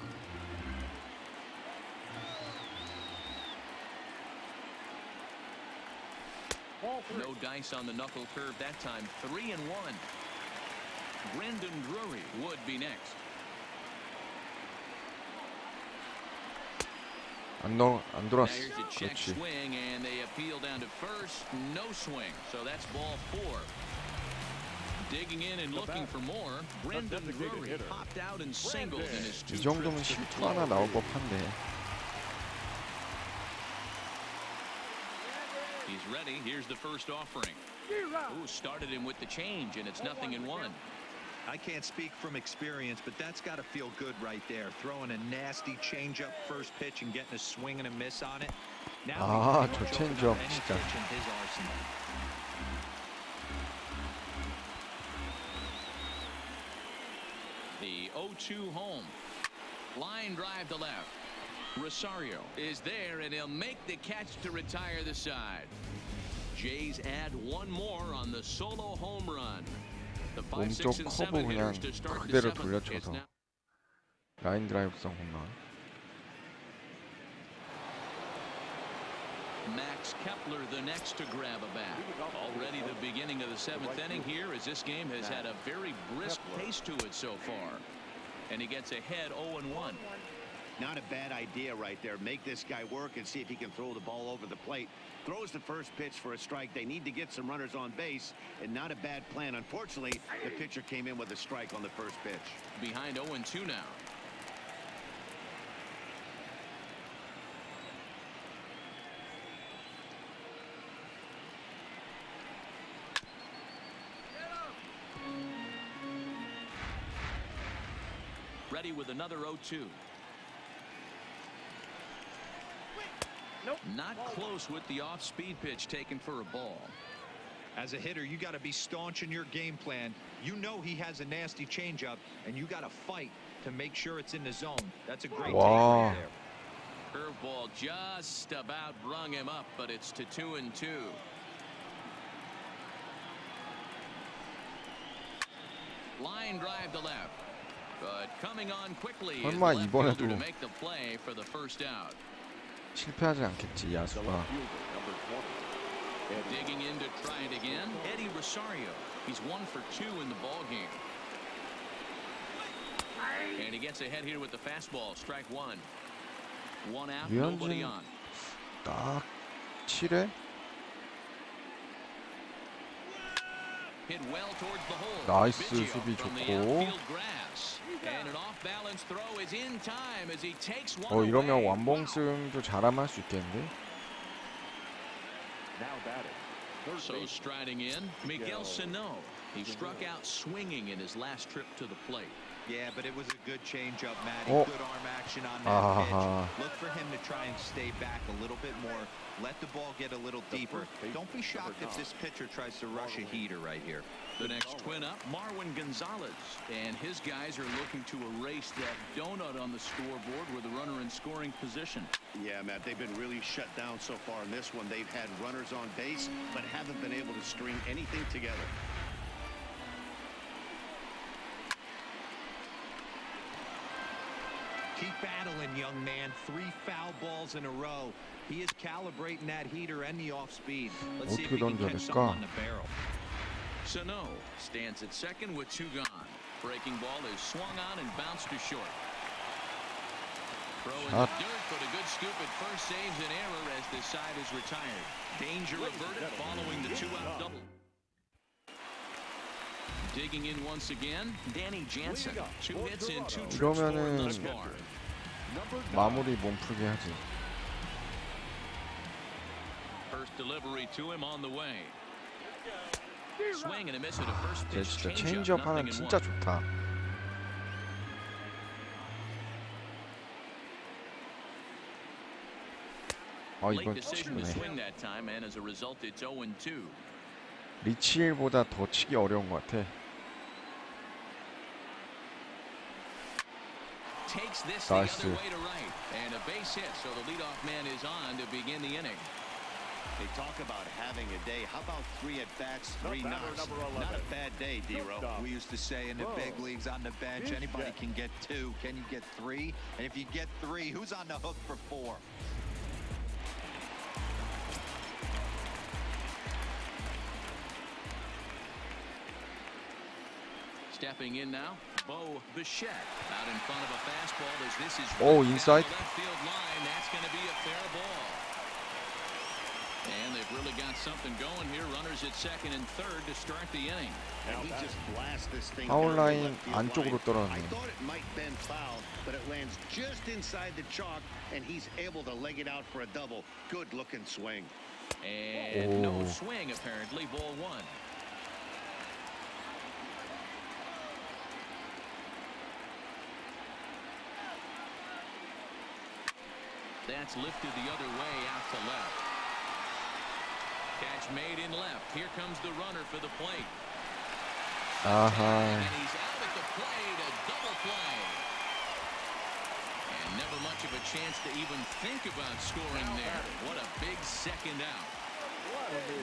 No dice on the knuckle curve that time. 3-1. Brendan Drury would be next. 안 Now 돌았어. here's a check 그렇지. swing, and they appeal down to first. No swing, so that's ball 4. Digging in and looking for more. Brendan Drury popped out and singled in his 2 이 정도면 trips to the 실투 하나 plate. 나올 법한데. He's ready. Here's the first offering. Ooh, started him with the change, and it's 0-1. I can't speak from experience, but that's got to feel good right there. Throwing a nasty changeup first pitch and getting a swing and a miss on it. Now 아, he 저 can throw 체인지업 about any 진짜. pitch in his arsenal. The 0-2 home. Line drive to left. Rosario is there, and he'll make the catch to retire the side. Jays add 1 more on the solo home run. The 5, 6, 몸쪽 and 커브 7 그냥 hitters to start the 그대로 7th. It's 돌려쳐서 now 라인 드라이브성 홈런. Max Kepler the next to grab a bat. Already the beginning of the 7th inning here, as this game has had a very brisk pace to it so far. And he gets ahead 0-1. Not a bad idea right there. Make this guy work and see if he can throw the ball over the plate. Throws the first pitch for a strike. They need to get some runners on base, and not a bad plan. Unfortunately, the pitcher came in with a strike on the first pitch. Behind 0-2 now. Ready with another 0-2. Not close with the off-speed pitch taken for a ball. As a hitter, you got to be staunch in your game plan. You know he has a nasty changeup, and you got to fight to make sure it's in the zone. That's a great take Wow. right there. Curveball just about brung him up, but it's to 2-2. Line drive to left, but coming on quickly is the 설마 left 이번에도 fielder to make the play for the first out. 실패하지 않겠지 야수가. Digging in to try it again, Eddie Rosario. He's 1 for 2 in the ball game. And he gets ahead here with the fastball. Strike 1. 1 out, nobody 류현진 on. 딱 7회? Hit well towards the hole. 나이스 Biggio 수비 from the 좋고. outfield grass. And an off-balance throw is in time as he takes one 이러면 away. 완봉승도 잘하면 할 수 있겠는데? Now batting. Third So base. striding in, Miguel Sano. He struck out swinging in his last trip to the plate. Yeah, but it was a good changeup, Matty. Oh. Good arm action on that Ah. pitch. Look for him to try and stay back a little bit more. Let the ball get a little deeper. Don't be shocked if this pitcher tries to rush a heater right here. The next twin up, Marwin Gonzalez. And his guys are looking to erase that donut on the scoreboard with a runner in scoring position. Yeah, Matt, they've been really shut down so far in this one. They've had runners on base, but haven't been able to string anything together. Keep battling, young man. 3 foul balls in a row. He is calibrating that heater and the off speed. Let's see if 어떻게 we can 던져야 catch 될까? something on the barrel. Sano stands at second with 2 gone. Breaking ball is swung on and bounced to short. Throw in the 샷. dirt, but a good scoop at first saves an error as this side is retired. Danger averted following the 2-out double. Digging in once again, Danny Jansen. 2 hits in 2 trips for him thus 이러면은 far. 마무리 몸풀게 하지. First delivery to him on the way. Swing and a miss at a first 쟤 pitch. 진짜 Changeup, 체인지업 하나 nothing in 진짜 1. 좋다. Late 이건 decision to 치네. swing that time, and as a result, it's 0-2. 리치힐보다 더 치기 어려운 것 같아. Takes this the Nice. other way to right, and a base hit, so the leadoff man is on to begin the inning. They talk about having a day. How about 3 at-bats, 3 The batter, knocks? number Not 11. a bad day, D-Row. We used to say in the big leagues on the bench, anybody can get 2. Can you get 3? And if you get 3, who's on the hook for 4? Stepping in now, Bo Bichette out in front of a fastball as this is Oh, ripped down inside. the left field line. That's going to be a fair ball. And they've really got something going here. Runners at second and third to start the inning. And he just blasts this thing 파울 down the 라인 left field 안쪽으로 line. 떨어졌네. I thought it might bend foul, but it lands just inside the chalk, and he's able to leg it out for a double. Good looking swing. And no Oh. swing, apparently. Ball 1. That's lifted the other way out to left. Catch made in left. Here comes the runner for the plate. 아하. And he's out at the plate, a double play. And never much of a chance to even think about scoring there. What a big second out.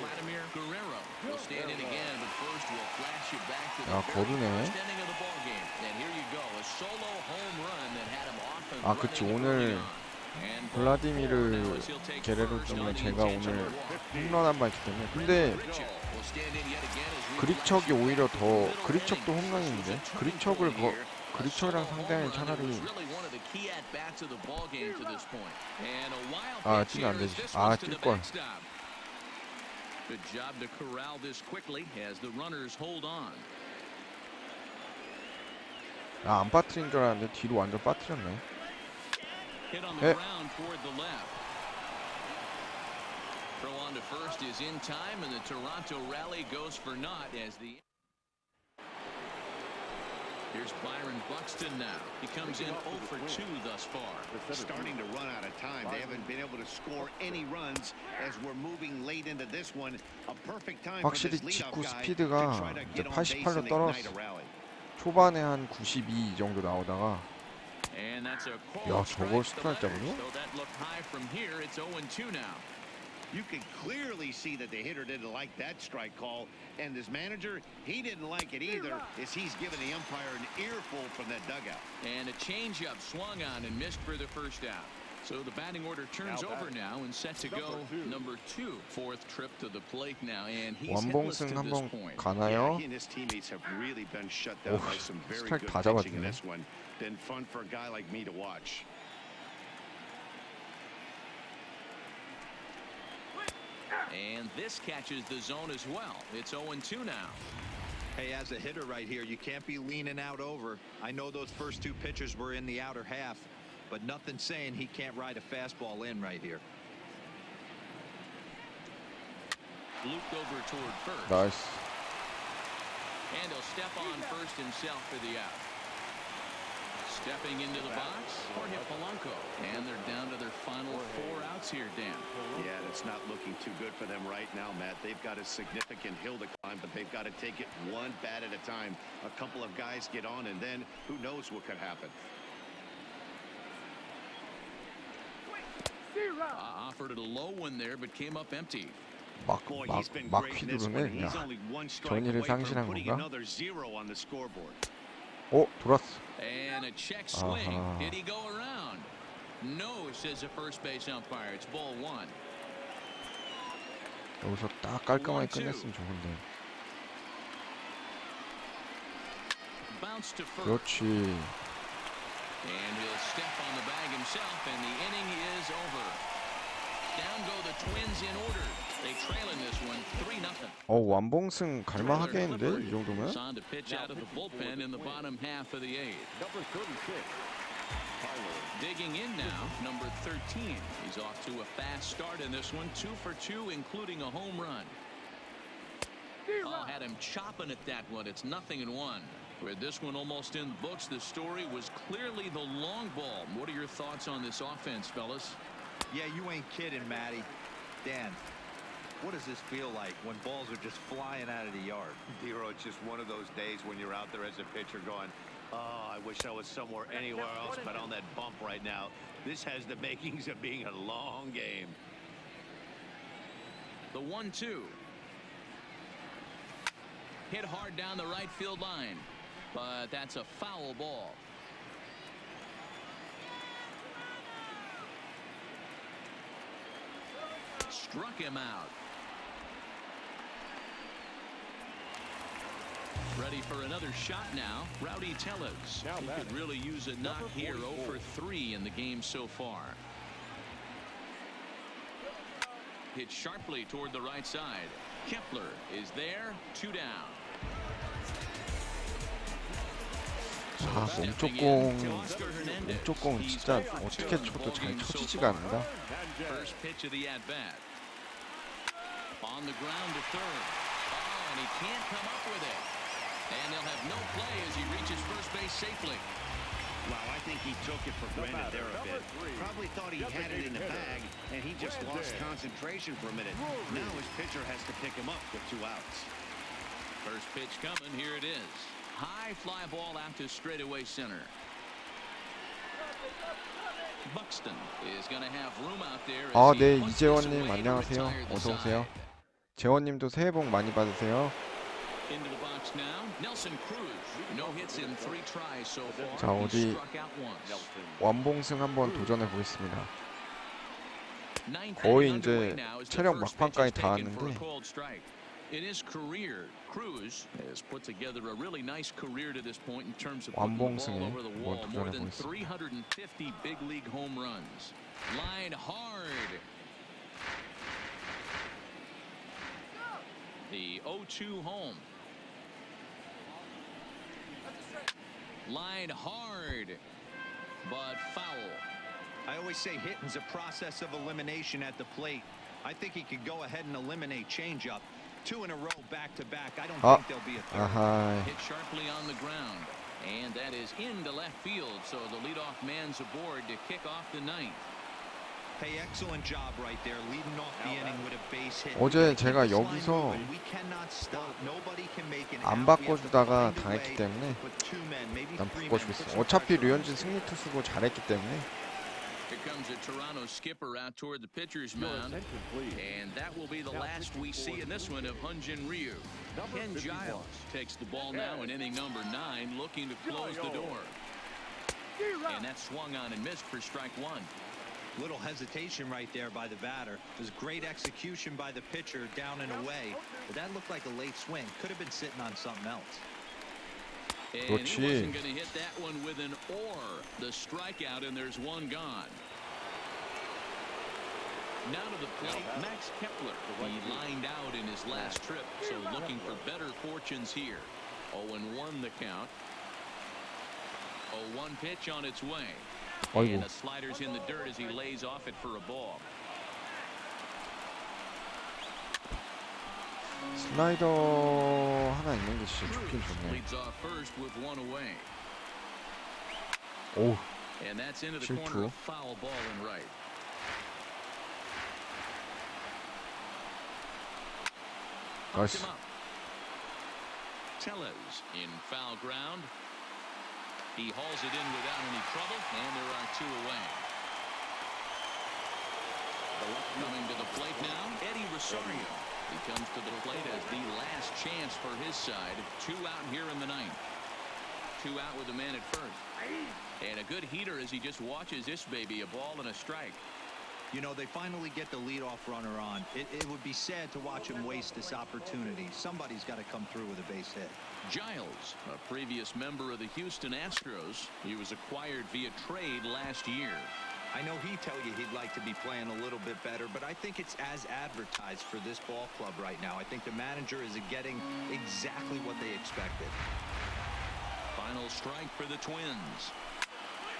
Vladimir Guerrero will stand in again, but first we'll flash you back to the 야, very 거두네. first inning of the ball game. And here you go, a solo home run that had him off and 아, 그치. running 오늘 early on. And 블라디미르 now as he'll take 게레로 first 때문에 on the 제가 intentional 오늘 walk. 홈런 한 방 있기 때문에. 근데 Richard will stand in yet again as we 그릭척이 flash you 오히려 back to 더 the middle 그릭척도 innings. 홈런인데 This was a 그릭척을 turning point here. 그릭척이랑 A solo 상대하면 home run that 차라리 was really one of the key at-bats of the ball game to this point. And a wild 아, pitch 뛰면 안 here as 되지. this 아, one's to the 뛸걸. backstop. Good job to corral this quickly as the runners hold on. 안 빠뜨린 줄 알았는데 뒤로 완전 빠뜨렸네. Hit on the 에. ground toward the left. Throw on to first is in time, and the Toronto rally goes for naught as the Here's Byron Buxton now. He comes in 0 for 2 thus far. Starting to run out of time. They haven't been able to score any runs as we're moving late into this one. A perfect time for 확실히 this leadoff 직구 guy to 스피드가 try to 이제 get on base 88로 and ignite 떨어졌어. a rally. 초반에 한 92 이 정도 나오다가 And that's a 야, 저걸 스트라이크 잡으려? So that looked high from here. It's 0-2 now. You can clearly see that the hitter didn't like that strike call, and his manager, he didn't like it either, as he's giving the umpire an earful from that dugout. And a changeup swung on and missed for the first out. So the batting order turns over now and set to go number 2. Fourth trip to the plate now, and he's hitless to 원봉승 this 한번 point. 가나요? He and his teammates have really been shut down by some very 스트라이크 good 다 pitching in 잡았네. this one. Been fun for a guy like me to watch. And this catches the zone as well. It's 0-2 now. Hey, as a hitter right here, you can't be leaning out over. I know those first 2 pitchers were in the outer half, but nothing saying he can't ride a fastball in right here. Looped over toward first. 나이스. And he'll step on first himself for the out. Stepping into the box, Jorge Polanco. And they're down to their final 4 outs here, Dan. Yeah, it's not looking too good for them right now, Matt. They've got a significant hill to climb, but they've got to take it one bat at a time. A couple of guys get on, and then who knows what could happen. Offered it a low one there, but came up empty. 막 Boy, he's been 막 great in this 휘두르네 one. He's 그냥. only one strike 전의를 away from 상실한 putting 건가? another 0 on the scoreboard. 돌았어. And a check swing. 아하. Did he go around? No, says the first base umpire. It's ball 1. 여기서 딱 깔끔하게 끝냈으면 좋은데. Bounce to first. 그렇지. And he'll step on the bag himself, and the inning is over. Down go the Twins in order. They trail in this one 3-0. 완봉승 갈만하겠는데 이 정도면? It's on to pitch out of the bullpen in the bottom half of the 8th. Number 36. Digging in now, number 13. He's off to a fast start in this one, 2 for 2, including a home run. Had him chopping at that one. It's 0-1. With this one almost in the books, the story was clearly the long ball. What are your thoughts on this offense, fellas? Yeah, you ain't kidding, Matty. Dan, what does this feel like when balls are just flying out of the yard? Hero, it's just one of those days when you're out there as a pitcher going, oh, I wish I was somewhere anywhere else but on that bump right now. This has the makings of being a long game. The 1-2. Hit hard down the right field line, but that's a foul ball. Struck him out. Ready for another shot now. Rowdy Tellez. He could really use a knock here. 0 for 3 in the game so far. Hit sharply toward the right side. Kepler is there. 2 down. 몸쪽공 진짜 어떻게 쳐도 잘 쳐지지가 않는다. First pitch of the at bat. On the ground to third. Oh, and he can't come up with it. And they'll have no play as he reaches first base safely. Well, I think he took it for granted there a bit. Probably thought he had it in the bag, and he just lost concentration for a minute. Now his pitcher has to pick him up with 2 outs. First pitch coming. Here it is. High fly ball out to straightaway center. Buxton is going to have room out there. 네, 이재원님 안녕하세요. 어서 오세요. 재원님도 새해 복 많이 받으세요. Into the box now. Nelson Cruz. No hits in 3 tries so far. 자, He 어디 struck out once. 완봉승 한번 도전해 보겠습니다. Ninth 거의 inning 이제 underway now as the 체력 first 막판까지 pitch is 다 taken for a 왔는데 called strike. In his career, Cruz has put together a really nice career to this point in terms of putting the ball 완봉승에 over the wall. 한번 More 도전해 than 보겠습니다. 350 big league home runs. Line hard. The 0-2 home. Line hard, but foul. I always say hitting's a process of elimination at the plate. I think he could go ahead and eliminate changeup. 2 in a row back to back. I don't think there'll be a third. 아하. Hit sharply on the ground. And that is into left field, so the leadoff man's aboard to kick off the ninth. Hey, excellent job right there, leading off the inning with a base hit. 어제 제가 여기서 We cannot stop. Nobody can make an 안 out. We have to 바꿔주다가 find a 당했기 way 때문에 to put two men, maybe 난 three men, 바꿔주겠어. put some 어차피 pressure on 류현진 승리 투수고 잘했기 때문에. Here comes a Toronto skipper out toward the pitcher's mound. And that will be the last we see in this one of Hyunjin Ryu. Ken Giles takes the ball now in inning number 9, looking to close the door. And that swung on and missed for strike one. Little hesitation right there by the batter. It was great execution by the pitcher down and away. But that looked like a late swing. Could have been sitting on something else. And he 그렇지. wasn't going to hit that one with an or. The strikeout, and there's one gone. Now to the plate, Max Kepler. He lined out in his last trip, so looking for better fortunes here. 0-1 the count. 0-1 pitch on its way. 어이구. And the slider's in the dirt as he lays off it for a ball. 슬라이더 하나 있는 게 진짜 좋긴 좋네. Leads off first with one away. 오, And that's into the 실투. corner, a foul ball and right. 나이스. Him up. Tellez in foul ground. He hauls it in without any trouble, and there are two away. Coming to the plate now, Eddie Rosario. He comes to the plate as the last chance for his side. Two out here in the ninth. Two out with the man at first. And a good heater as he just watches this baby, a ball and a strike. You know, they finally get the leadoff runner on. It would be sad to watch him waste this opportunity. Somebody's got to come through with a base hit. Giles, a previous member of the Houston Astros. He was acquired via trade last year. I know he'd tell you he'd like to be playing a little bit better, but I think it's as advertised for this ball club right now. I think the manager is getting exactly what they expected. Final strike for the Twins.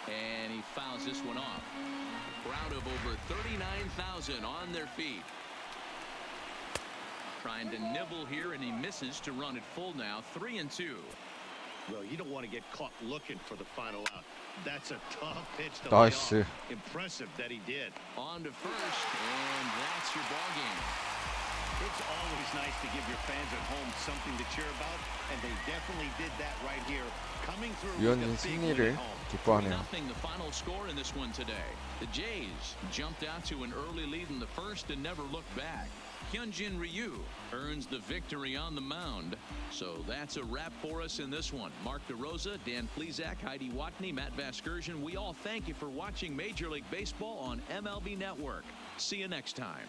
And he fouls this one off. A crowd of over 39,000 on their feet. Trying to nibble here, and he misses to run it full now. 3-2. Well, you don't want to get caught looking for the final out. That's a tough pitch to lay off. 나이스. Impressive that he did. On to first, and that's your ball game. It's always nice to give your fans at home something to cheer about, and they definitely did that right here. Coming through with 류현진 a big win 승리를 at home. 기뻐하네요. 3-0 the final score in this one today. The Jays jumped out to an early lead in the first and never looked back. Hyunjin Ryu earns the victory on the mound. So that's a wrap for us in this one. Mark DeRosa, Dan Plesac, Heidi Watney, Matt Vasgersian. We all thank you for watching Major League Baseball on MLB Network. See you next time.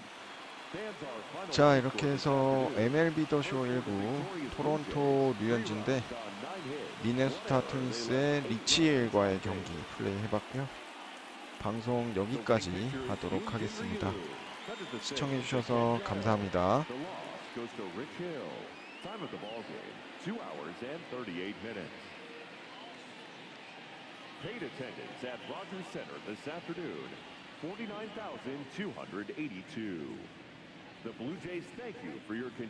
자, 이렇게 해서 MLB 더 쇼 1부 토론토 류현진 대 미네소타 트윈스의 리치힐과의 경기 플레이 해봤고요. 방송 여기까지 하도록 하겠습니다. 시청해주셔서 감사합니다. Paid attendance at Rogers Center this afternoon, 49,282. The Blue Jays thank you for your continued